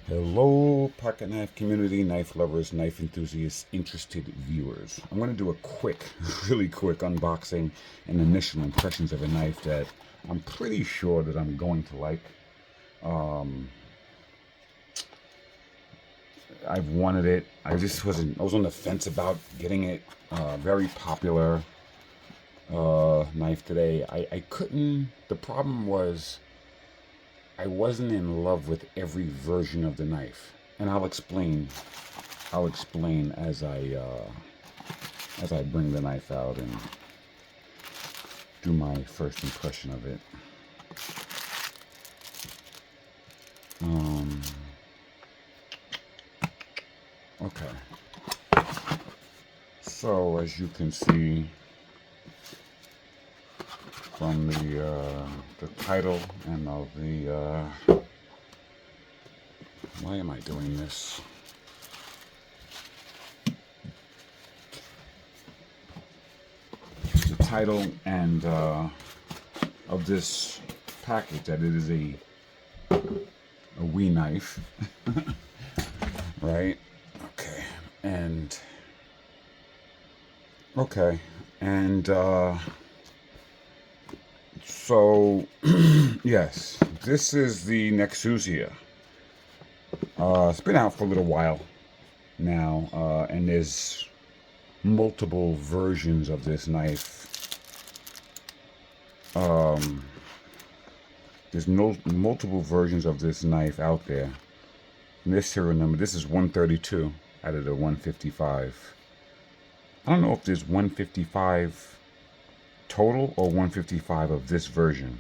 Hello, pocket knife community, knife lovers, knife enthusiasts, interested viewers. I'm going to do a quick, really quick unboxing and initial impressions of a knife that I'm pretty sure that I'm going to like. Um, I've wanted it. I was on the fence about getting it. Very popular knife today. I couldn't, the problem was I wasn't in love with every version of the knife. And I'll explain. I'll explain as I bring the knife out and do my first impression of it. Um, okay. So as you can see from the title and of the why am I doing this? The title and of this package that it is a wee knife, right? Okay, and okay, and so yes, this is the Nexusia. It's been out for a little while now, and there's multiple versions of this knife. There's multiple versions of this knife out there. And this serial number, this is 132 out of the 155. I don't know if there's 155 total or 155 of this version.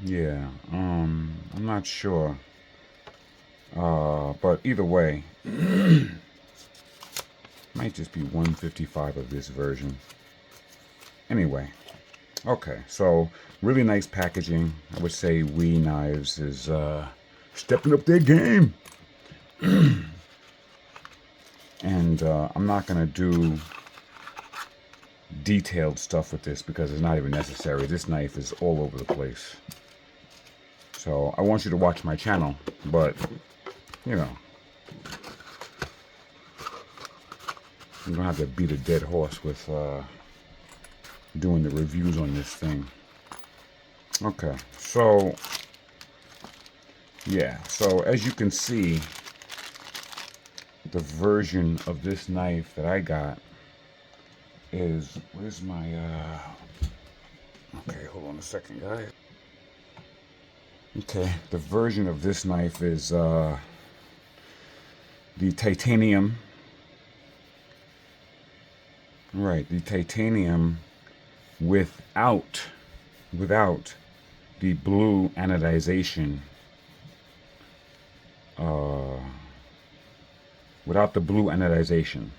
Yeah, I'm not sure. But either way, might just be 155 of this version. Anyway, okay, so really nice packaging. I would say Wee Knives is stepping up their game. And I'm not going to do detailed stuff with this because it's not even necessary. This knife is all over the place. So I want you to watch my channel, but, you know, I'm going to have to beat a dead horse with doing the reviews on this thing. Okay, so, yeah, so as you can see, the version of this knife that I got is, where's my, okay, hold on a second, guys. Okay, the version of this knife is the titanium. Right, the titanium without the blue anodization. Without the blue anodization.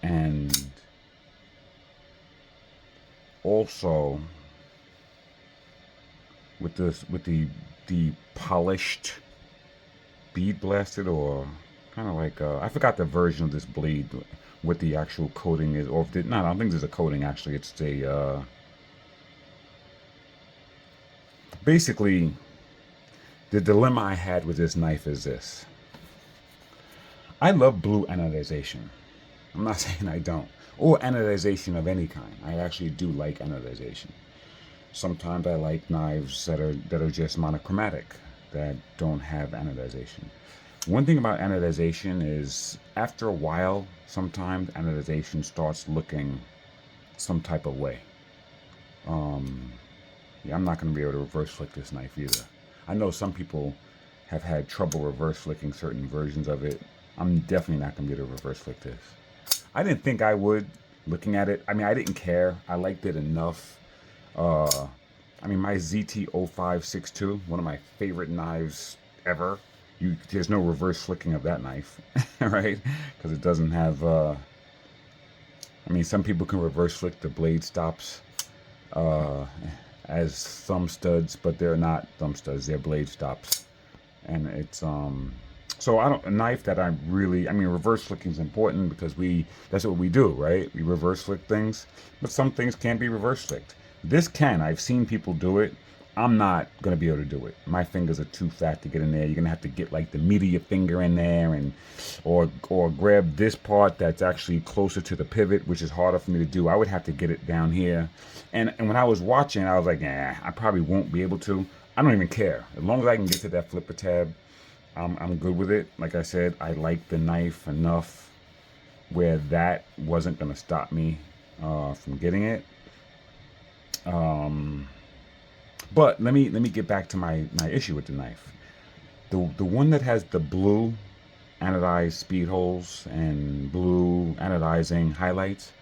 And also with the polished bead blasted, or kind of like I forgot the version of this blade, what the actual coating is, or if no, I don't think there's a coating actually. It's a basically the dilemma I had with this knife is this. I love blue anodization. I'm not saying I don't, or anodization of any kind. I actually do like anodization. Sometimes I like knives that are just monochromatic, that don't have anodization. One thing about anodization is after a while, sometimes anodization starts looking some type of way. Yeah, I'm not going to be able to reverse flick this knife either. I know some people have had trouble reverse flicking certain versions of it. I'm definitely not going to be able to reverse flick this. I didn't think I would, looking at it. I mean, I didn't care. I liked it enough. I mean, my ZT-0562, one of my favorite knives ever. There's no reverse flicking of that knife, right? Because it doesn't have, I mean, some people can reverse flick the blade stops as thumb studs, but they're not thumb studs, they're blade stops. And it's, so a knife that I really, I mean, reverse flicking is important because that's what we do, right? We reverse flick things, but some things can't be reverse flicked. This can, I've seen people do it, I'm not gonna be able to do it. My fingers are too fat to get in there. You're gonna have to get like the meat of your finger in there, and or grab this part that's actually closer to the pivot, which is harder for me to do. I would have to get it down here, and when I was watching, I was like, yeah, I probably won't be able to. I don't even care as long as I can get to that flipper tab. I'm good with it. Like I said, I like the knife enough where that wasn't gonna stop me from getting it. But let me get back to my issue with the knife. The one that has the blue anodized speed holes and blue anodizing highlights,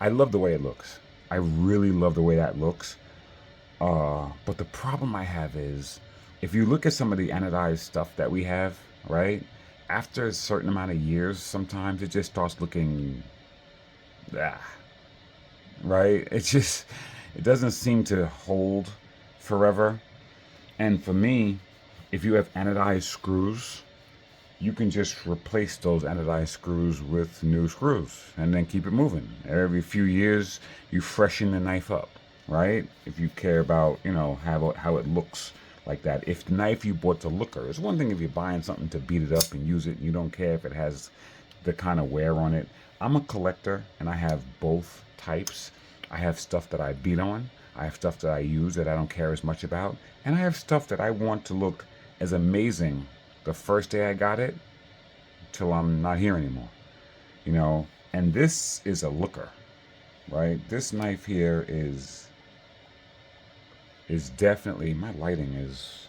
I love the way it looks. I really love the way that looks. But the problem I have is, if you look at some of the anodized stuff that we have, right? After a certain amount of years, sometimes it just starts looking, ah, right? It doesn't seem to hold forever. And for me, if you have anodized screws, you can just replace those anodized screws with new screws and then keep it moving. Every few years, you freshen the knife up, right? If you care about, how it looks like that. If the knife you bought to looker, it's one thing if you're buying something to beat it up and use it and you don't care if it has the kind of wear on it. I'm a collector and I have both types. I have stuff that I beat on. I have stuff that I use that I don't care as much about. And I have stuff that I want to look as amazing the first day I got it till I'm not here anymore. And this is a looker, right? This knife here is definitely, my lighting is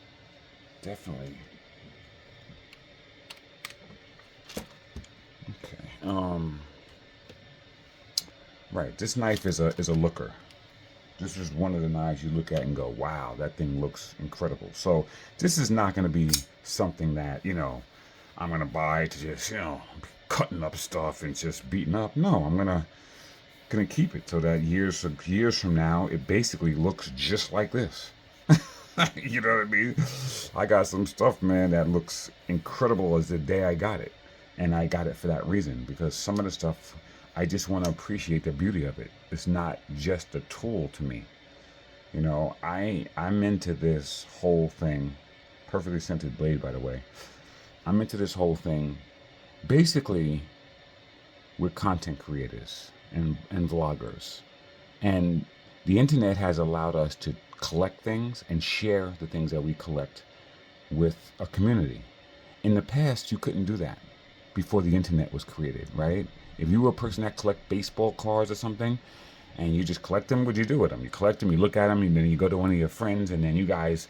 definitely okay. Right, this knife is a looker. This is one of the knives you look at and go, wow, that thing looks incredible. So this is not going to be something that, I'm going to buy to just, cutting up stuff and just beating up. No, I'm gonna keep it so that years from now, it basically looks just like this. You know what I mean? I got some stuff, man, that looks incredible as the day I got it. And I got it for that reason, because some of the stuff, I just want to appreciate the beauty of it. It's not just a tool to me. I'm into this whole thing. Perfectly scented blade, by the way. I'm into this whole thing. Basically, we're content creators and vloggers. And the internet has allowed us to collect things and share the things that we collect with a community. In the past, you couldn't do that before the internet was created, right? If you were a person that collect baseball cards or something, and you just collect them, what'd you do with them? You collect them, you look at them, and then you go to one of your friends, and then you guys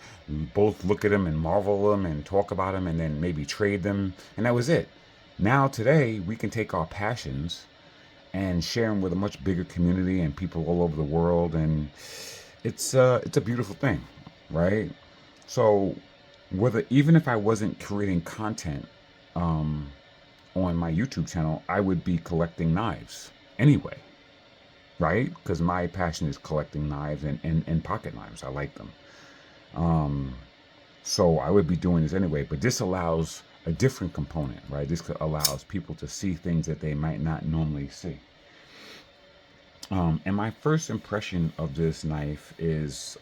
both look at them and marvel them and talk about them, and then maybe trade them, and that was it. Now, today, we can take our passions and share them with a much bigger community and people all over the world, and it's a beautiful thing, right? So, whether even if I wasn't creating content on my YouTube channel, I would be collecting knives anyway, right? Because my passion is collecting knives and pocket knives. I like them. So I would be doing this anyway, but this allows a different component, right? This allows people to see things that they might not normally see. And my first impression of this knife is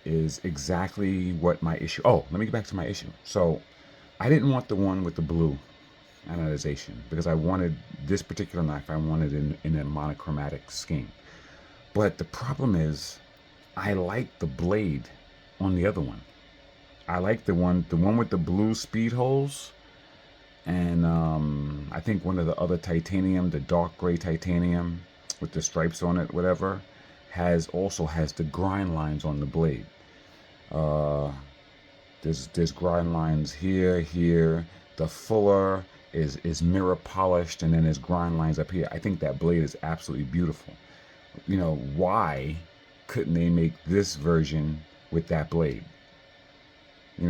exactly what my issue. Oh, let me get back to my issue. So I didn't want the one with the blue anodization because I wanted this particular knife. I wanted in a monochromatic scheme. But the problem is, I like the blade on the other one. I like the one with the blue speed holes, and I think one of the other titanium, the dark gray titanium with the stripes on it, whatever, also has the grind lines on the blade. Uh, there's grind lines here. The fuller is mirror polished, and then there's grind lines up here. I think that blade is absolutely beautiful. Why couldn't they make this version with that blade? It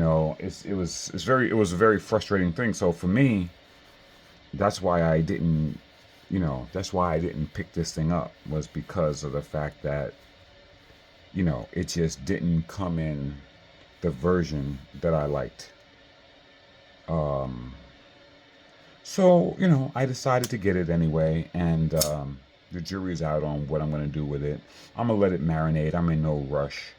was a very frustrating thing. So for me, that's why I didn't, pick this thing up, was because of the fact that, it just didn't come in the version that I liked. So, I decided to get it anyway, and the jury's out on what I'm going to do with it. I'm going to let it marinate. I'm in no rush.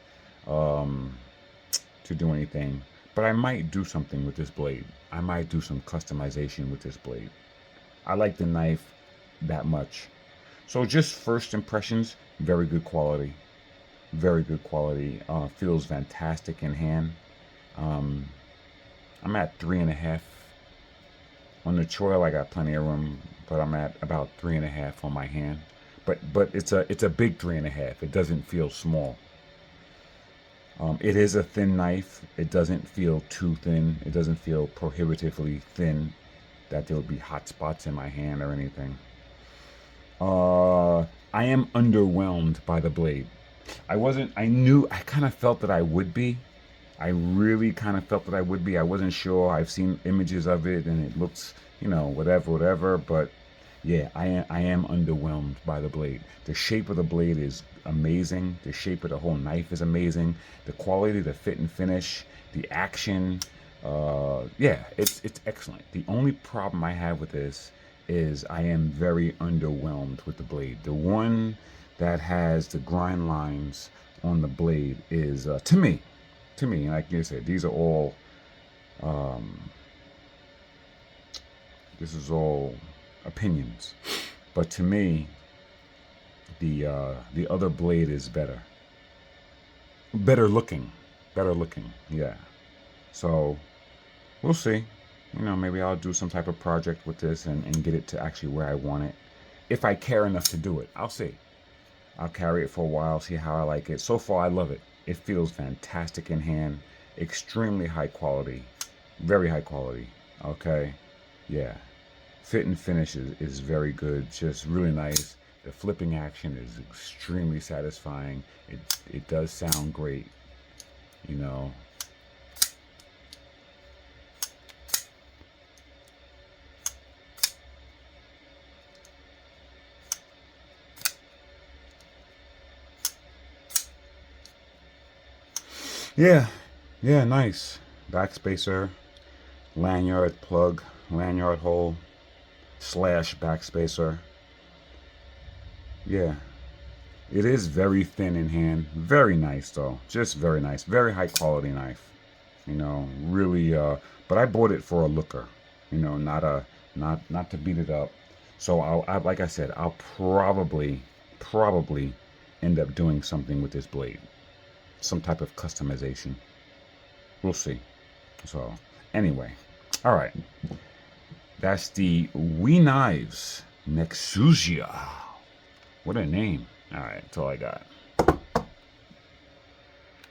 to do anything, but I might do something with this blade. I might do some customization with this blade. I like the knife that much. So just first impressions, very good quality. Very good quality. Feels fantastic in hand. I'm at 3.5. On the choil I got plenty of room, but I'm at about 3.5 on my hand. But it's a big 3.5. It doesn't feel small. It is a thin knife. It doesn't feel too thin. It doesn't feel prohibitively thin that there will be hot spots in my hand or anything. I am underwhelmed by the blade. I kind of felt that I would be. I really kind of felt that I would be. I wasn't sure. I've seen images of it and it looks, whatever. But yeah, I am underwhelmed by the blade. The shape of the blade is amazing. The shape of the whole knife is amazing. The quality, the fit and finish, the action, yeah, it's excellent. The only problem I have with this is I am very underwhelmed with the blade. The one that has the grind lines on the blade is to me, like you said, these are all this is all opinions, but to me, the other blade is better looking, yeah. So we'll see. Maybe I'll do some type of project with this and get it to actually where I want it. If I care enough to do it, I'll see. I'll carry it for a while, see how I like it. So far, I love it. It feels fantastic in hand. Extremely high quality. Very high quality. Okay. Yeah. Fit and finish is very good. Just really nice. The flipping action is extremely satisfying. It does sound great. You know. Yeah, yeah, nice. Backspacer, lanyard plug, lanyard hole, slash backspacer. Yeah, it is very thin in hand. Very nice though. Just very nice. Very high quality knife. Really but I bought it for a looker. Not not to beat it up. So like I said, I'll probably end up doing something with this blade. Some type of customization. We'll see. So, anyway, all right. That's the We Knives Nexusia. What a name. All right, that's all I got.